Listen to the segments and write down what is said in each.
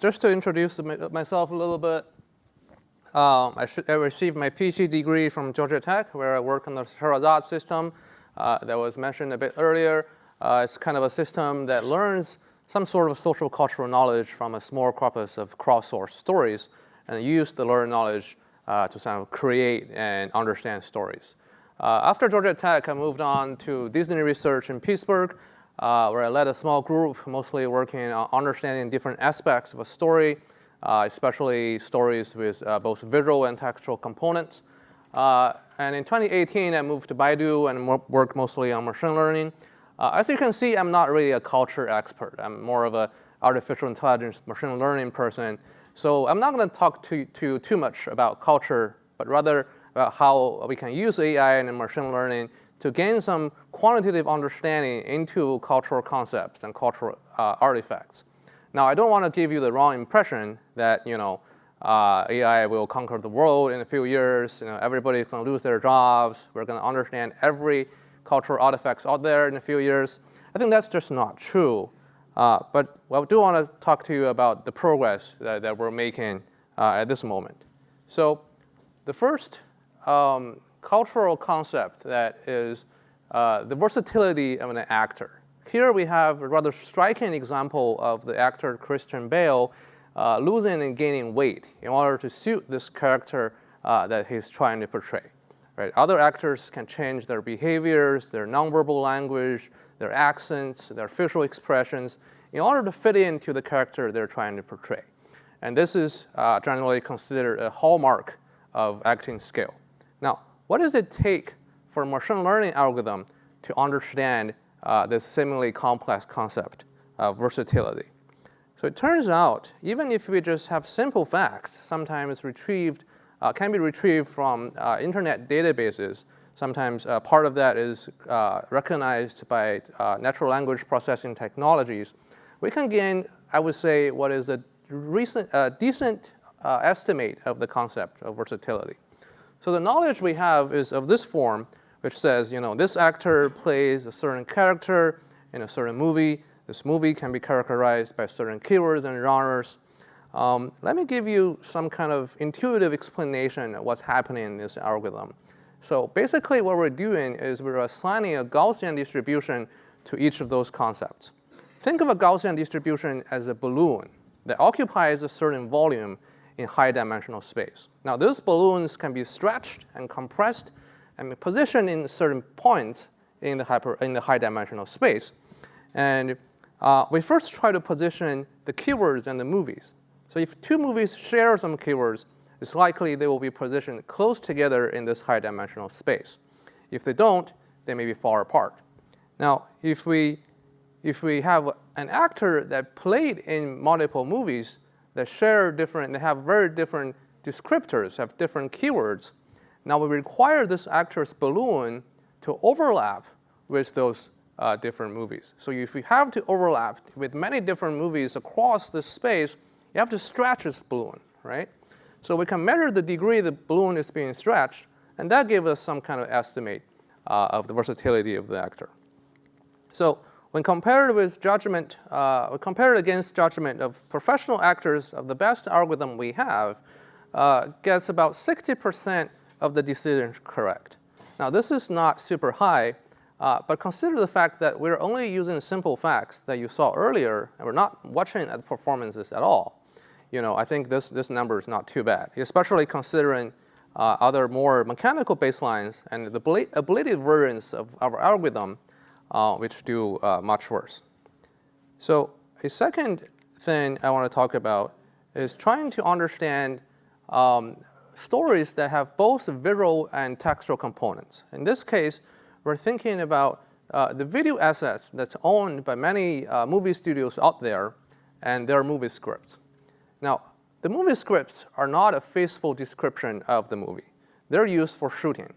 Just to introduce myself a little bit, I received my PhD degree from Georgia Tech, where I work on the Sherazade system that was mentioned a bit earlier. It's kind of a system that learns some sort of social cultural knowledge from a small corpus of crowdsourced stories and use the learned knowledge to kind of create and understand stories. After Georgia Tech, I moved on to Disney Research in Pittsburgh, where I led a small group mostly working on understanding different aspects of a story, especially stories with both visual and textual components. And in 2018, I moved to Baidu and worked mostly on machine learning. As you can see, I'm not really a culture expert. I'm more of an artificial intelligence machine learning person. So I'm not going to talk to you too much about culture, but rather about how we can use AI and machine learning to gain some quantitative understanding into cultural concepts and cultural artifacts. Now, I don't want to give you the wrong impression that AI will conquer the world in a few years. Everybody's going to lose their jobs. We're going to understand every cultural artifacts out there in a few years. I think that's just not true. But I do want to talk to you about the progress that we're making at this moment. So the first cultural concept that is the versatility of an actor. Here we have a rather striking example of the actor Christian Bale losing and gaining weight in order to suit this character that he's trying to portray. Right? Other actors can change their behaviors, their nonverbal language, their accents, their facial expressions in order to fit into the character they're trying to portray. And this is generally considered a hallmark of acting skill. Now, what does it take for a machine learning algorithm to understand this seemingly complex concept of versatility? So it turns out, even if we just have simple facts, sometimes can be retrieved from internet databases. Sometimes part of that is recognized by natural language processing technologies. We can gain, I would say, what is a decent estimate of the concept of versatility. So the knowledge we have is of this form, which says, this actor plays a certain character in a certain movie. This movie can be characterized by certain keywords and genres. Let me give you some kind of intuitive explanation of what's happening in this algorithm. So basically what we're doing is we're assigning a Gaussian distribution to each of those concepts. Think of a Gaussian distribution as a balloon that occupies a certain volume in high-dimensional space. Now, those balloons can be stretched and compressed and positioned in certain points in the high-dimensional space. And we first try to position the keywords in the movies. So if two movies share some keywords, it's likely they will be positioned close together in this high-dimensional space. If they don't, they may be far apart. Now, if we have an actor that played in multiple movies that they have very different descriptors, have different keywords, now we require this actor's balloon to overlap with those different movies. So if you have to overlap with many different movies across this space, you have to stretch this balloon, right? So we can measure the degree the balloon is being stretched, and that gives us some kind of estimate of the versatility of the actor. So when compared with judgment, we compare it against judgment of professional actors of the best algorithm we have, gets about 60% of the decisions correct. Now, this is not super high, but consider the fact that we're only using simple facts that you saw earlier, and we're not watching at performances at all. I think this number is not too bad, especially considering other more mechanical baselines and the ablative versions of our algorithm, which do much worse. So a second thing I want to talk about is trying to understand stories that have both visual and textual components. In this case, we're thinking about the video assets that's owned by many movie studios out there and their movie scripts. Now, the movie scripts are not a faithful description of the movie. They're used for shooting.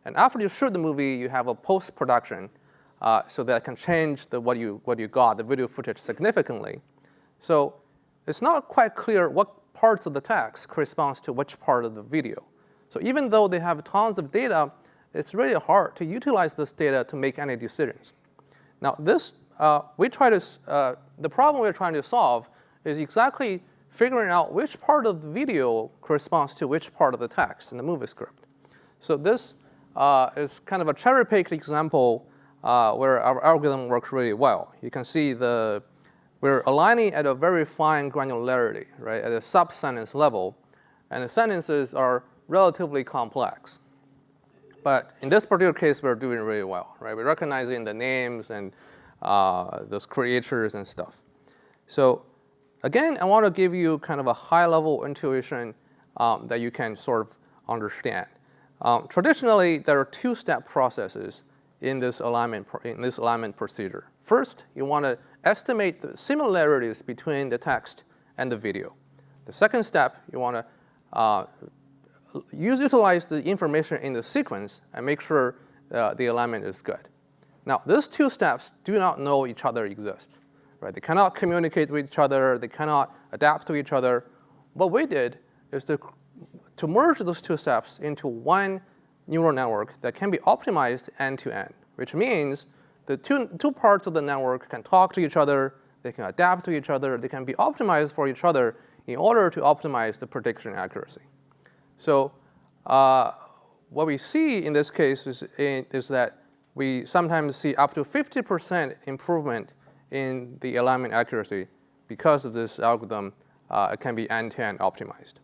And after you shoot the movie, you have a post-production so that can change what you got, the video footage, significantly. So it's not quite clear what parts of the text corresponds to which part of the video. So even though they have tons of data, it's really hard to utilize this data to make any decisions. Now, the problem we're trying to solve is exactly figuring out which part of the video corresponds to which part of the text in the movie script. So this is kind of a cherry-picked example where our algorithm works really well. You can see we're aligning at a very fine granularity, right, at a sub-sentence level, and the sentences are relatively complex. But in this particular case, we're doing really well, right? We're recognizing the names and those creators and stuff. So again, I want to give you kind of a high-level intuition that you can sort of understand. Traditionally, there are two-step processes in this alignment procedure. First, you want to estimate the similarities between the text and the video. The second step, you want to utilize the information in the sequence and make sure the alignment is good. Now, these two steps do not know each other exist, right? They cannot communicate with each other. They cannot adapt to each other. What we did is to merge those two steps into one neural network that can be optimized end-to-end, which means the two parts of the network can talk to each other. They can adapt to each other. They can be optimized for each other in order to optimize the prediction accuracy. So what we see in this case is that we sometimes see up to 50% improvement in the alignment accuracy because of this algorithm. It can be end-to-end optimized.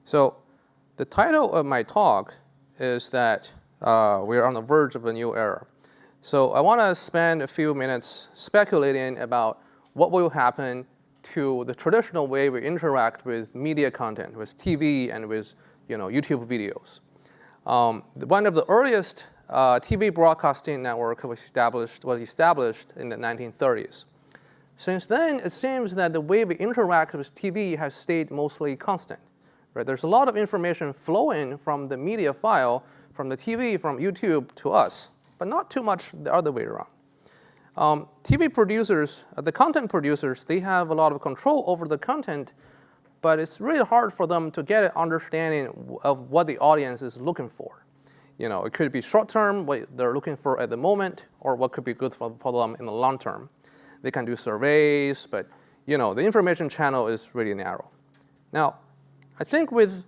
So the title of my talk is that we're on the verge of a new era. So I want to spend a few minutes speculating about what will happen to the traditional way we interact with media content, with TV and with YouTube videos. One of the earliest TV broadcasting network was established in the 1930s. Since then, it seems that the way we interact with TV has stayed mostly constant. Right? There's a lot of information flowing from the media file, from the TV, from YouTube to us, but not too much the other way around. TV producers, the content producers, they have a lot of control over the content, but it's really hard for them to get an understanding of what the audience is looking for. It could be short-term, what they're looking for at the moment, or what could be good for them in the long term. They can do surveys, but the information channel is really narrow. Now, I think with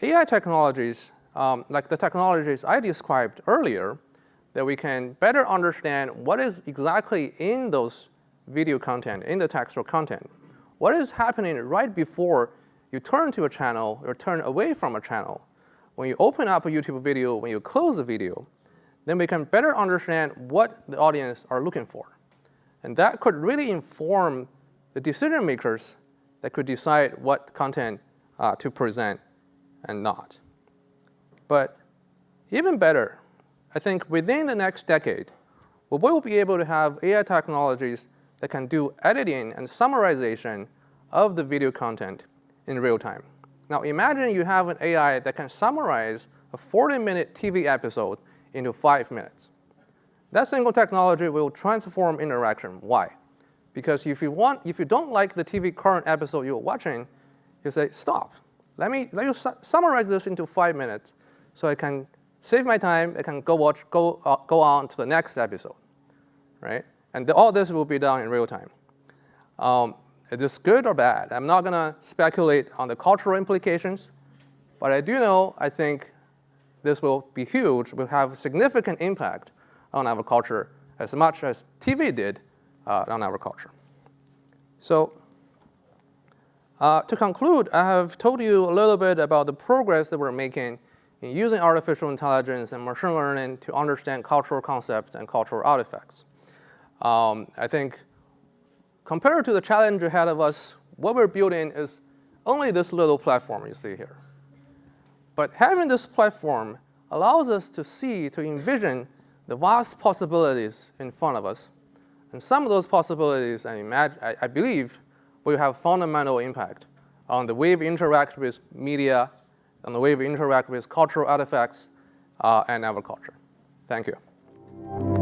AI technologies, like the technologies I described earlier, that we can better understand what is exactly in those video content, in the textual content. What is happening right before you turn to a channel or turn away from a channel? When you open up a YouTube video, when you close the video, then we can better understand what the audience are looking for. And that could really inform the decision makers that could decide what content to present and not. But even better, I think within the next decade, we will be able to have AI technologies that can do editing and summarization of the video content in real time. Now imagine you have an AI that can summarize a 40-minute TV episode into 5 minutes. That single technology will transform interaction. Why? Because if you don't like the TV current episode you're watching, you say, stop. Let you summarize this into 5 minutes so I can save my time. I can go on to the next episode, right? And all this will be done in real time. Is this good or bad? I'm not going to speculate on the cultural implications, but I do know I think this will be huge, will have significant impact on our culture as much as TV did on our culture. So to conclude, I have told you a little bit about the progress that we're making in using artificial intelligence and machine learning to understand cultural concepts and cultural artifacts. I think compared to the challenge ahead of us, what we're building is only this little platform you see here. But having this platform allows us to envision the vast possibilities in front of us. And some of those possibilities, I believe, will have fundamental impact on the way we interact with media, on the way we interact with cultural artifacts, and our culture. Thank you.